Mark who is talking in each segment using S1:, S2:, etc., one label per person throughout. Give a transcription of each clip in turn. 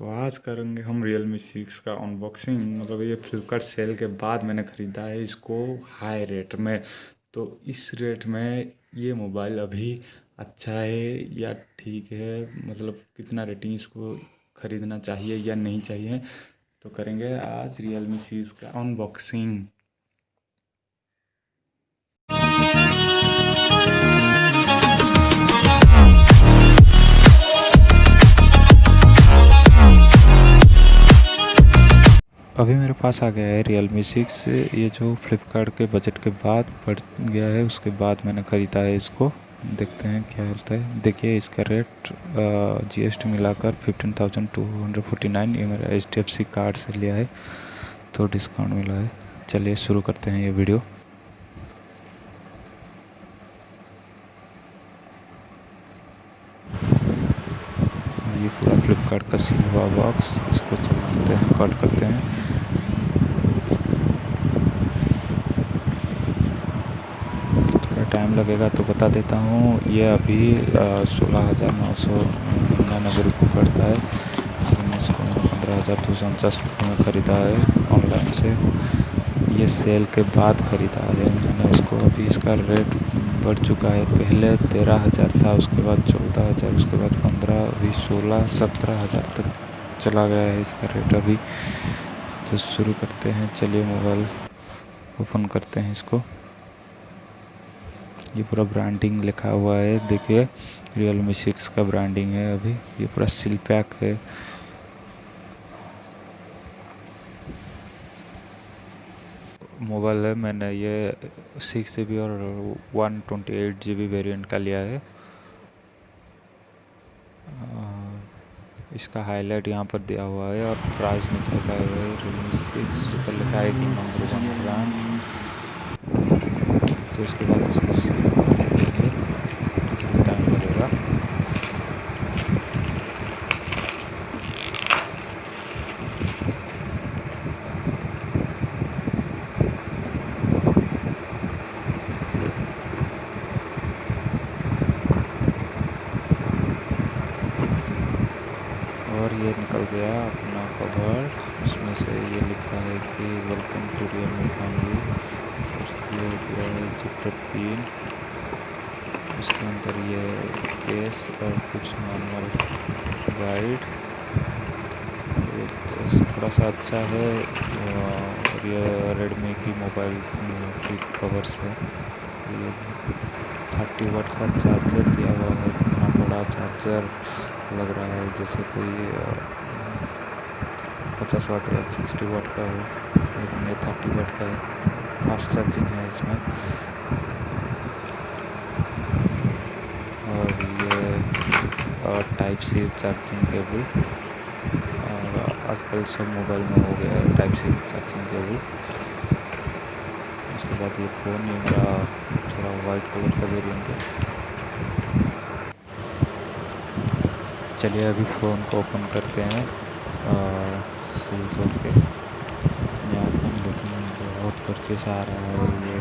S1: तो आज करेंगे हम Realme 6 का अनबॉक्सिंग। मतलब ये फ्लिपकार्ट सेल के बाद मैंने ख़रीदा है इसको हाई रेट में। तो इस रेट में ये मोबाइल अभी अच्छा है या ठीक है, मतलब कितना रेटिंग इसको ख़रीदना चाहिए या नहीं चाहिए, तो करेंगे आज Realme 6 का अनबॉक्सिंग। अभी मेरे पास आ गया है Realme 6। ये जो फ्लिपकार्ट के बजट के बाद पड़ गया है, उसके बाद मैंने ख़रीदा है इसको। देखते हैं क्या होता है। देखिए इसका रेट GST मिलाकर 15,249। ये मेरा HDFC कार्ड से लिया है तो डिस्काउंट मिला है। चलिए शुरू करते हैं ये वीडियो। ये पूरा फ्लिपकार्ट का सिल्वा बॉक्स, इसको चलते हैं, कट करते हैं। थोड़ा टाइम लगेगा तो बता देता हूँ। ये अभी 16,999 रुपये पड़ता है, लेकिन इसको मैंने 15,249 रुपये में ख़रीदा है ऑनलाइन से। ये सेल के बाद ख़रीदा है मैंने इसको। अभी इसका रेट बढ़ चुका है, पहले 13,000 था, उसके बाद 14,000, उसके बाद 15, अभी 16, 17,000 तक चला गया है इसका रेट अभी। तो शुरू करते हैं, चलिए मोबाइल ओपन करते हैं इसको। ये पूरा ब्रांडिंग लिखा हुआ है, देखिए Realme 6 का ब्रांडिंग है। अभी ये पूरा सील पैक है। मोबाइल है, मैंने ये 6GB और 128GB वेरिएंट का लिया है। इसका हाईलाइट यहाँ पर दिया हुआ है और प्राइस नीचे लिखा हुआ है Realme 6, ऊपर लिखा है कि नंबर 1 ब्रांड। तो इसके बाद इसको सील कर देंगे, थोड़ा टाइम लगेगा। और ये निकल गया अपना कवर। उसमें से ये लिखा है कि वेलकम टू Realme फैमिली। ये दिया है जिपर पिन, उसके अंदर ये केस और कुछ मैनुअल गाइड। थोड़ा सा अच्छा है, और ये रेडमी की मोबाइल की कवर से। ये 30 वाट का चार्जर दिया हुआ है, कितना बड़ा चार्जर लग रहा है, जैसे कोई 50 वाट या 60 वाट का हो, लेकिन ये 30 वाट का है। फास्ट चार्जिंग है इसमें। और ये टाइप सी चार्जिंग केबल, और आजकल सब मोबाइल में हो गया है टाइप सी चार्जिंग केबल। उसके बाद ये फ़ोन, ये मेरा थोड़ा वाइट कलर का वेरिएंट है। चलिए अभी फ़ोन को ओपन करते हैं सील करके। यहाँ पर लुकिंग बहुत परचेस आ रहा है। ये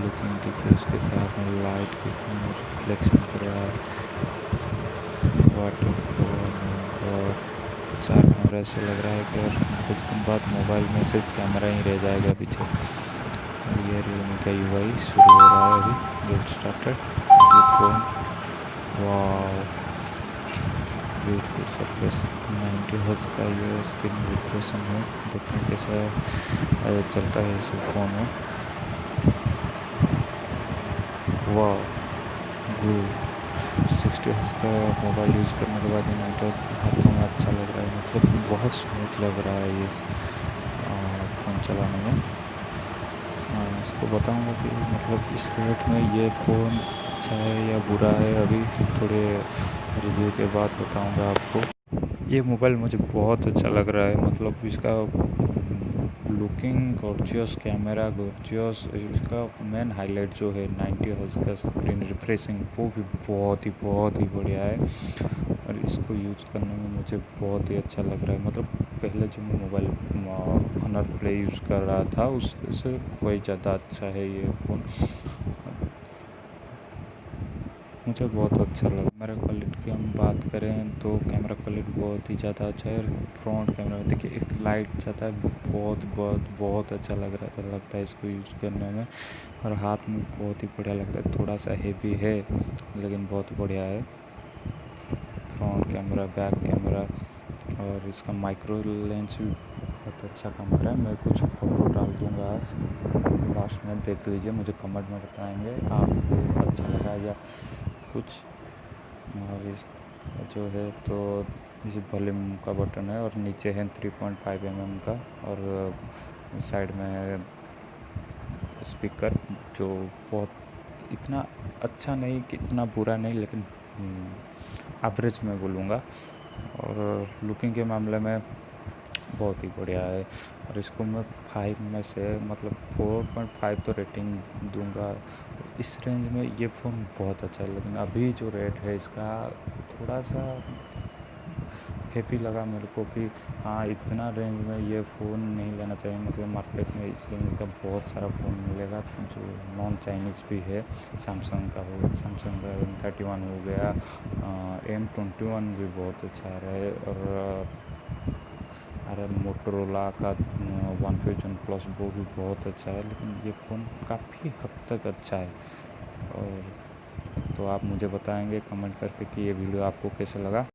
S1: लुकिंग देखिए, उसके बाद में लाइट कितनी रिफ्लेक्शन कर रहा है। वाटर और 4 कैमरा, ऐसे लग रहा है कि और कुछ दिन बाद मोबाइल में सिर्फ कैमरा ही रह जाएगा पीछे। ये Realme का UI शुरू हो रहा है अभी, गेट स्टार्टेड। ये फ़ोन, वाह ब्यूटीफुल सरफेस। 90 हर्ट्ज का ये स्क्रीन रिफ्रेशन है। देखते हैं कैसा चलता है इस फ़ोन में। वाह गुड। 60 हर्ट्ज का मोबाइल यूज़ करने के बाद ये 90 हाथों में अच्छा लग रहा है, मतलब बहुत स्मूथ लग रहा है ये फ़ोन चलाने में। इसको बताऊंगा कि मतलब इस रेट में ये फ़ोन अच्छा है या बुरा है, अभी थोड़े रिव्यू के बाद बताऊंगा आपको। ये मोबाइल मुझे बहुत अच्छा लग रहा है, मतलब इसका लुकिंग गॉर्जियस, कैमरा गॉर्जियस। इसका मेन हाईलाइट जो है 90 हर्ट्ज का स्क्रीन रिफ्रेशिंग, वो भी बहुत ही बढ़िया है। और इसको यूज़ करने में मुझे बहुत ही अच्छा लग रहा है। मतलब पहले जो मैं मोबाइल Honor Play यूज़ कर रहा था, उससे कोई ज़्यादा अच्छा है ये फ़ोन। मुझे बहुत अच्छा लगा। कैमरा क्वालिटी की हम बात करें तो कैमरा क्वालिटी बहुत ही ज़्यादा अच्छा है। फ्रंट कैमरा में देखिए एक लाइट जाता है, बहुत बहुत बहुत अच्छा लगता है इसको यूज़ करने में, और हाथ में बहुत ही बढ़िया लगता है। थोड़ा सा हेवी है लेकिन बहुत बढ़िया है। फ्रंट कैमरा, बैक कैमरा, और इसका माइक्रो लेंस भी बहुत अच्छा काम कर रहा है। मैं कुछ फ़ोटो डाल दूँगा लास्ट में, देख लीजिए, मुझे कमेंट में बताएंगे आपको अच्छा लगा या कुछ। और इस जो है तो इस वॉल्यूम का बटन है, और नीचे है 3.5 mm का, और साइड में है स्पीकर, जो बहुत इतना अच्छा नहीं कि इतना बुरा नहीं, लेकिन एवरेज में बोलूँगा। और लुकिंग के मामले में बहुत ही बढ़िया है, और इसको मैं 5 में से मतलब 4.5 तो रेटिंग दूंगा। इस रेंज में ये फ़ोन बहुत अच्छा है, लेकिन अभी जो रेट है इसका थोड़ा सा हेवी लगा मेरे को कि हाँ, इतना रेंज में ये फ़ोन नहीं लेना चाहिए। मतलब मार्केट में इस रेंज का बहुत सारा फ़ोन मिलेगा जो नॉन चाइनीज़ भी है। सैमसंग का हो गया, सैमसंग का M31 हो गया, M21 भी बहुत अच्छा आ रहा है, और अरे मोटोरोला का वन फ्यूजन प्लस वो भी बहुत अच्छा है। लेकिन ये फ़ोन काफ़ी हद तक अच्छा है। और तो आप मुझे बताएंगे कमेंट करके कि ये वीडियो आपको कैसा लगा।